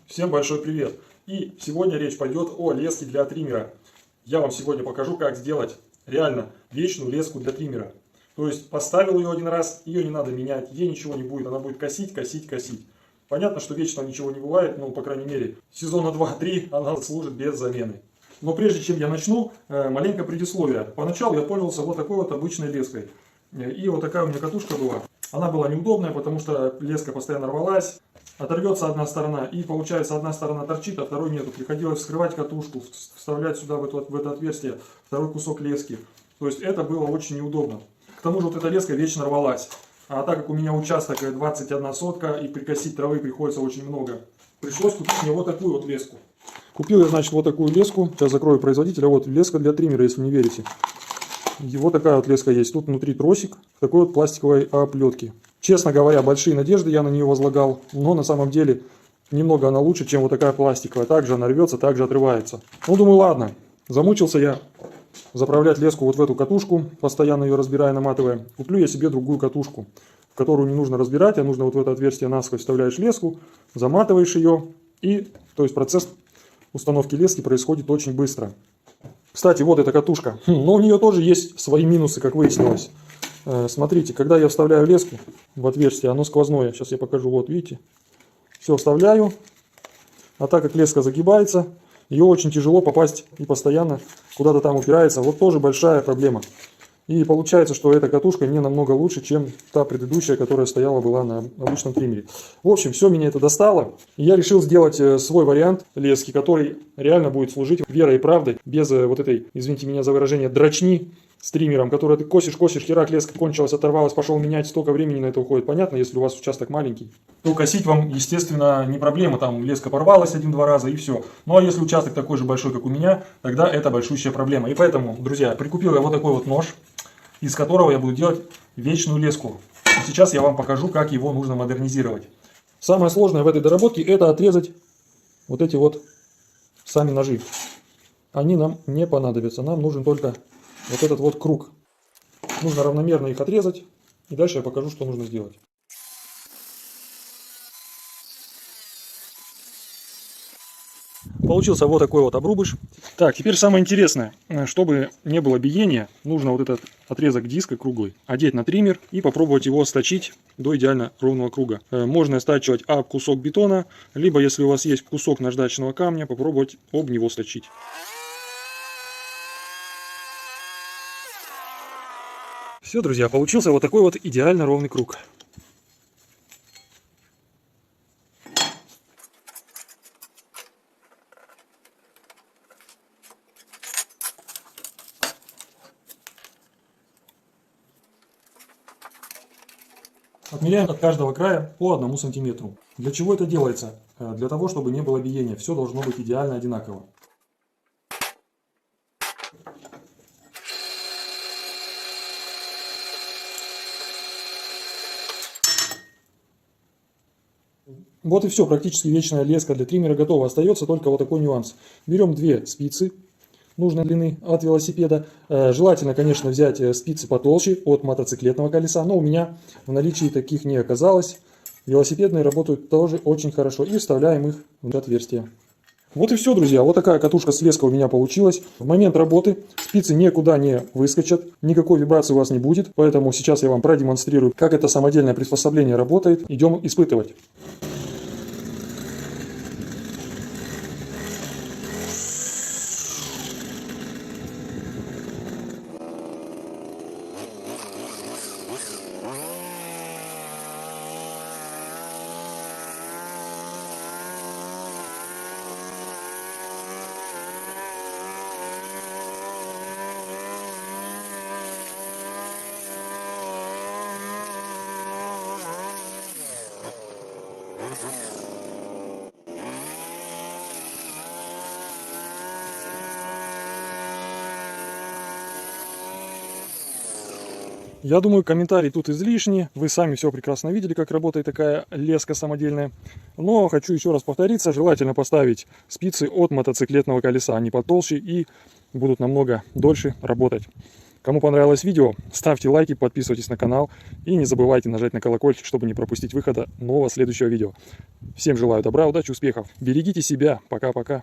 Всем большой привет! И сегодня речь пойдет о леске для триммера. Я вам сегодня покажу, как сделать реально вечную леску для триммера. То есть поставил ее один раз, ее не надо менять, ей ничего не будет, она будет косить, косить, косить. Понятно, что вечно ничего не бывает, но по крайней мере сезона 2-3 она служит без замены. Но прежде чем я начну, маленькое предисловие. Поначалу я пользовался вот такой вот обычной леской. И вот такая у меня катушка была. Она была неудобная, потому что леска постоянно рвалась. Оторвется одна сторона, и получается одна сторона торчит, а второй нету. Приходилось вскрывать катушку, вставлять сюда в это отверстие второй кусок лески. То есть это было очень неудобно. К тому же вот эта леска вечно рвалась. А так как у меня участок 21 сотка, и прикосить травы приходится очень много, пришлось купить мне вот такую вот леску. Купил я, значит, вот такую леску. Сейчас закрою производителя. Вот леска для триммера, если не верите. И вот такая вот леска есть. Тут внутри тросик в такой вот пластиковой оплетке. Честно говоря, большие надежды я на нее возлагал, но на самом деле немного она лучше, чем вот такая пластиковая. Также она рвется, также отрывается. Ну, думаю, ладно. Замучился я заправлять леску вот в эту катушку, постоянно ее разбирая, наматывая. Куплю я себе другую катушку, в которую не нужно разбирать, а нужно вот в это отверстие насквозь вставляешь леску, заматываешь ее, и то есть процесс установки лески происходит очень быстро. Кстати, вот эта катушка, но у нее тоже есть свои минусы, как выяснилось. Смотрите, когда я вставляю леску в отверстие, оно сквозное. Сейчас я покажу, вот видите. Все вставляю. А так как леска загибается, ее очень тяжело попасть и постоянно куда-то там упирается. Вот тоже большая проблема. И получается, что эта катушка не намного лучше, чем та предыдущая, которая стояла была на обычном триммере. В общем, все меня это достало. И я решил сделать свой вариант лески, который реально будет служить верой и правдой, без вот этой, извините меня за выражение, дрочни с триммером, который ты косишь, херак, леска кончилась, оторвалась, пошел менять, столько времени на это уходит. Понятно, если у вас участок маленький, то косить вам, естественно, не проблема, там леска порвалась один-два раза и все. Ну а если участок такой же большой, как у меня, тогда это большущая проблема. И поэтому, друзья, прикупил я вот такой вот нож, из которого я буду делать вечную леску. И сейчас я вам покажу, как его нужно модернизировать. Самое сложное в этой доработке — это отрезать вот эти вот сами ножи. Они нам не понадобятся, нам нужен только вот этот вот круг. Нужно равномерно их отрезать, и дальше я покажу, что нужно сделать. Получился вот такой вот обрубыш. Так, теперь самое интересное. Чтобы не было биения, нужно вот этот отрезок диска круглый одеть на триммер и попробовать его сточить до идеально ровного круга. Можно стачивать об кусок бетона, либо, если у вас есть кусок наждачного камня, попробовать об него сточить. Все, друзья, получился вот такой вот идеально ровный круг. Отмеряем от каждого края по 1 сантиметру. Для чего это делается? Для того, чтобы не было биения. Все должно быть идеально одинаково. Вот и все, практически вечная леска для триммера готова. Остается только вот такой нюанс. Берем 2 спицы нужной длины от велосипеда. Желательно, конечно, взять спицы потолще от мотоциклетного колеса, но у меня в наличии таких не оказалось. Велосипедные работают тоже очень хорошо, и вставляем их в отверстие. Вот и все, друзья. Вот такая катушка с леской у меня получилась. В момент работы спицы никуда не выскочат, никакой вибрации у вас не будет. Поэтому сейчас я вам продемонстрирую, как это самодельное приспособление работает. Идем испытывать. Я думаю, комментарий тут излишний. Вы сами все прекрасно видели, как работает такая леска самодельная. Но хочу еще раз повториться. Желательно поставить спицы от мотоциклетного колеса. Они потолще и будут намного дольше работать. Кому понравилось видео, ставьте лайки, подписывайтесь на канал и не забывайте нажать на колокольчик, чтобы не пропустить выхода нового следующего видео. Всем желаю добра, удачи, успехов. Берегите себя. Пока-пока.